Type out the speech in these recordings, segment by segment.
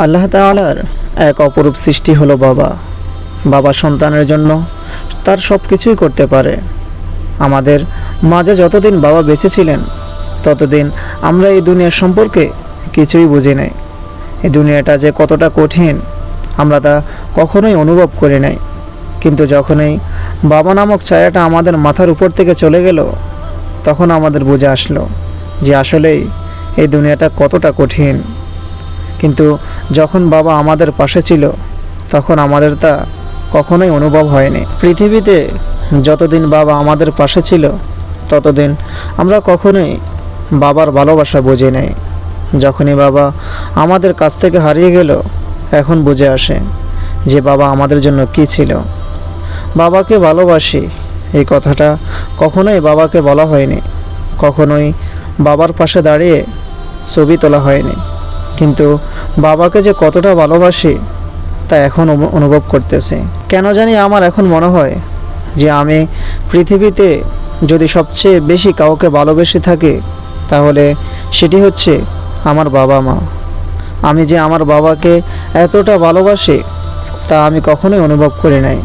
আল্লাহ তাআলার এক অপরূপ সৃষ্টি হলো বাবা। বাবা সন্তানের জন্য তার সব কিছুই করতে পারে। আমাদের মাঝে যতদিন বাবা বেঁচে ছিলেন ততদিন আমরা এই দুনিয়ার সম্পর্কে কিছুই বুঝি নাই। এই দুনিয়াটা যে কতটা কঠিন আমরা তা কখনোই অনুভব করি নাই। কিন্তু যখনই বাবা নামক ছায়াটা আমাদের মাথার উপর থেকে চলে গেল তখন আমাদের বুঝে আসলো যে আসলেই এই দুনিয়াটা কতটা কঠিন। কিন্তু যখন বাবা আমাদের পাশে ছিল তখন আমাদের তা কখনোই অনুভব হয়নি। পৃথিবীতে যতদিন বাবা আমাদের পাশে ছিল ততদিন আমরা কখনোই বাবার ভালোবাসা বুঝি নাই। যখনই বাবা আমাদের কাছ থেকে হারিয়ে গেল এখন বুঝে আসে যে বাবা আমাদের জন্য কী ছিল। বাবাকে ভালোবাসি এই কথাটা কখনোই বাবাকে বলা হয়নি, কখনোই বাবার পাশে দাঁড়িয়ে ছবি তোলা হয়নি। কিন্তু বাবাকে যে কতটা ভালোবাসি তা এখন অনুভব করতেছি। কেন জানি আমার এখন মনে হয় যে আমি পৃথিবীতে যদি সবচেয়ে বেশি কাউকে ভালোবেসে থাকি তাহলে সেটি হচ্ছে আমার বাবা মা। আমি যে আমার বাবাকে এতটা ভালোবাসি তা আমি কখনোই অনুভব করি নাই।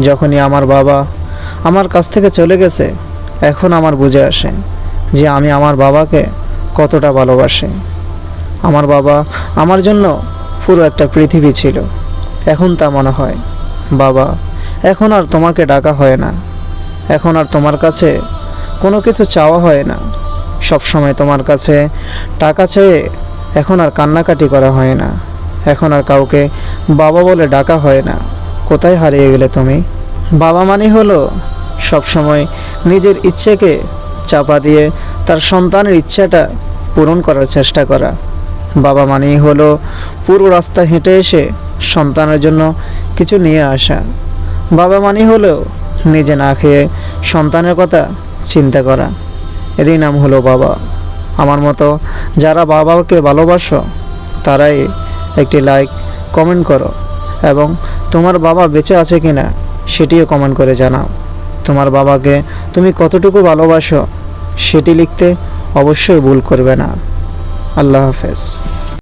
যখনই আমার বাবা আমার কাছ থেকে চলে গেছে এখন আমার বুঝে আসে যে আমি আমার বাবাকে কতটা ভালোবাসি। আমার বাবা আমার জন্য পুরো একটা পৃথিবী ছিল। এখন তা মনে হয় বাবা এখন আর তোমাকে ডাকা হয় না, এখন আর তোমার কাছে কোনো কিছু চাওয়া হয় না। সব সময় তোমার কাছে টাকা চেয়ে এখন আর কান্নাকাটি করা হয় না, এখন আর কাউকে বাবা বলে ডাকা হয় না। কোথায় হারিয়ে গেলে তুমি? বাবা মানে হলো সবসময় নিজের ইচ্ছেকে চাপা দিয়ে তার সন্তানের ইচ্ছাটা পূরণ করার চেষ্টা করা। বাবা মানেই হলো পুরো রাস্তা হেঁটে এসে সন্তানের জন্য কিছু নিয়ে আসা। বাবা মানেই হলো নিজে না খেয়ে সন্তানের কথা চিন্তা করা। এরই নাম হলো বাবা। আমার মতো যারা বাবাকে ভালোবাসো তারাই একটি লাইক কমেন্ট করো এবং তোমার বাবা বেঁচে আছে কিনা সেটিও কমেন্ট করে জানাও। তোমার বাবাকে তুমি কতটুকু ভালোবাসো সেটি লিখতে অবশ্যই ভুল করবে না। আল্লাহ হাফেজ।